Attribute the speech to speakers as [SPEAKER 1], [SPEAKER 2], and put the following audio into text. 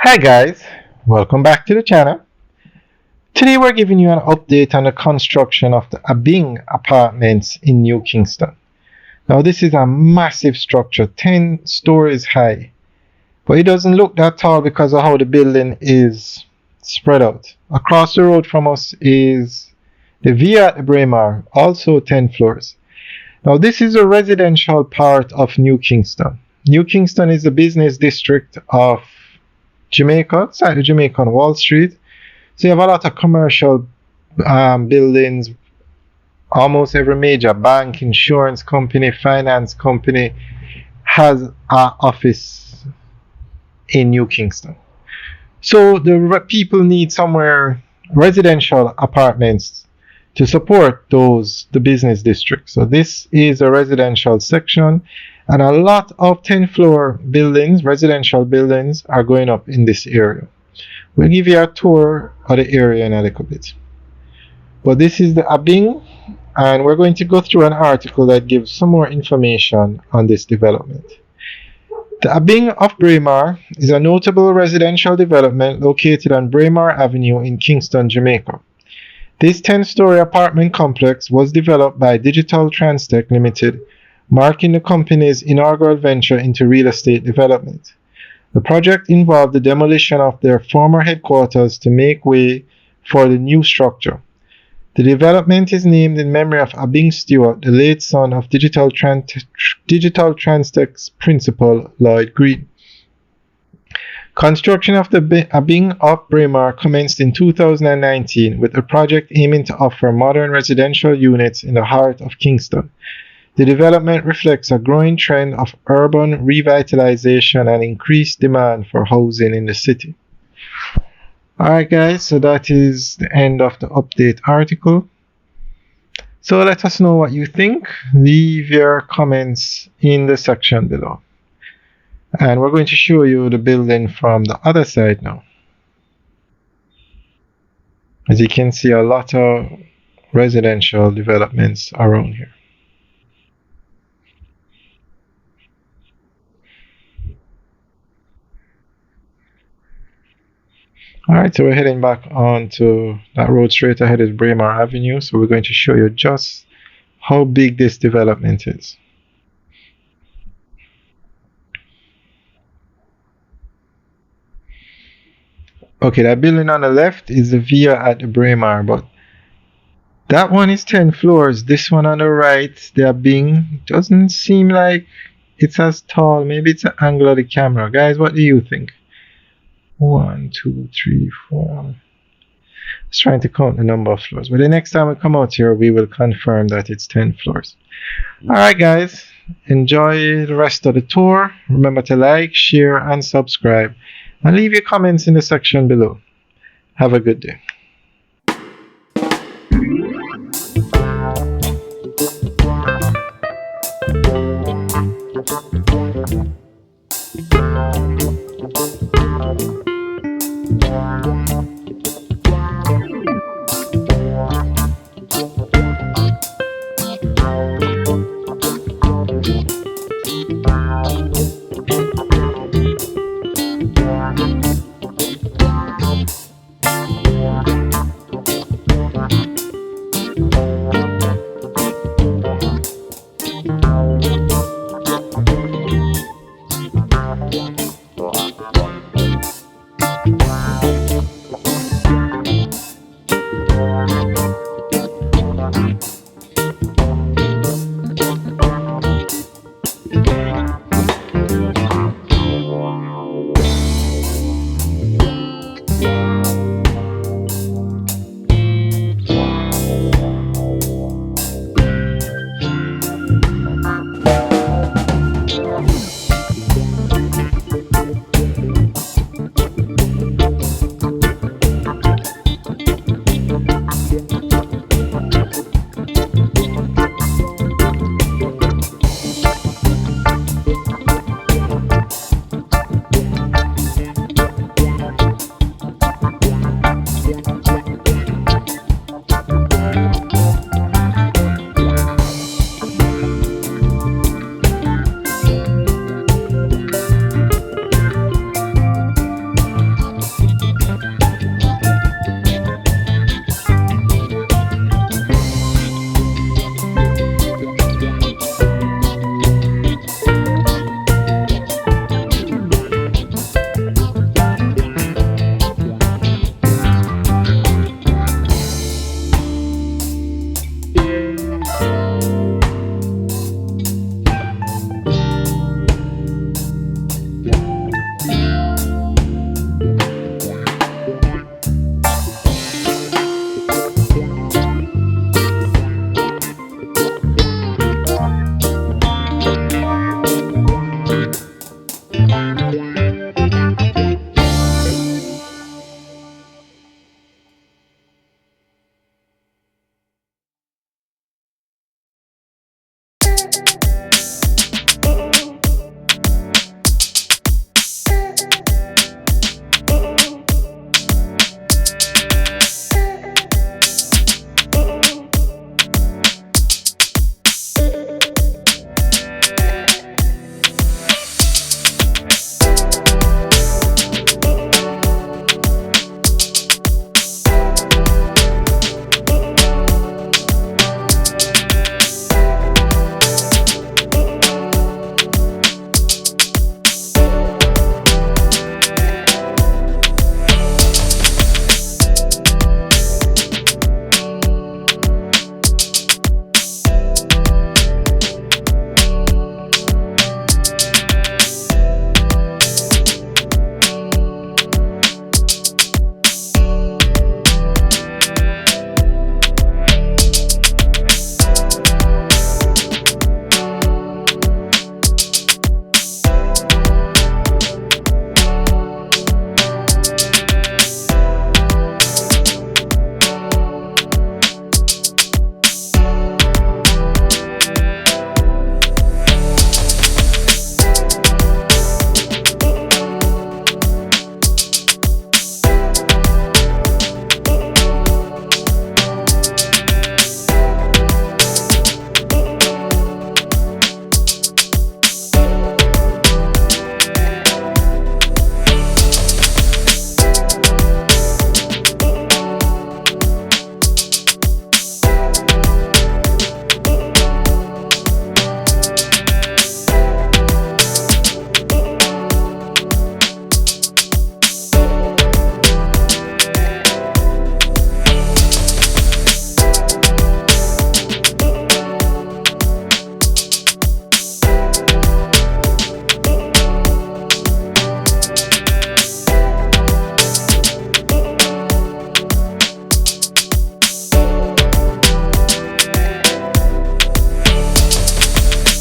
[SPEAKER 1] Hi guys, welcome back to the channel. Today we're giving you an update on the construction of the Abeng apartments in New Kingston. Now this is a massive structure, 10 stories high, but it doesn't look that tall because of how the building is spread out. Across the road from us is the Via at Braemar, also 10 floors. Now this is a residential part of New Kingston. New Kingston is the business district of Jamaica, outside of Jamaica on Wall Street. So you have a lot of commercial buildings. Almost every major bank, insurance company, finance company has an office in New Kingston. So the people need somewhere, residential apartments, to support the business district. So this is a residential section, and a lot of 10-floor buildings, residential buildings, are going up in this area. We'll give you a tour of the area in a little bit. But this is the Abeng, and we're going to go through an article that gives some more information on this development. The Abeng of Braemar is a notable residential development located on Braemar Avenue in Kingston, Jamaica. This 10-story apartment complex was developed by Digital Transtech Limited, marking the company's inaugural venture into real estate development. The project involved the demolition of their former headquarters to make way for the new structure. The development is named in memory of Abeng Stewart, the late son of Digital Transtech's principal, Lloyd Green. Construction of the Abeng of Braemar commenced in 2019 with a project aiming to offer modern residential units in the heart of Kingston. The development reflects a growing trend of urban revitalization and increased demand for housing in the city. Alright guys, so that is the end of the update article. So let us know what you think. Leave your comments in the section below. And we're going to show you the building from the other side now. As you can see, a lot of residential developments around here. Alright, so we're heading back on to that road straight ahead is Braemar Avenue. So we're going to show you just how big this development is. Okay, that building on the left is the Via at Braemar, but that one is 10 floors. This one on the right, the Abeng, doesn't seem like it's as tall. Maybe it's an angle of the camera. Guys, what do you think? 1, 2, 3, 4. Just trying to count the number of floors. But the next time we come out here, we will confirm that it's 10 floors. Alright guys, enjoy the rest of the tour. Remember to like, share, and subscribe. And leave your comments in the section below. Have a good day.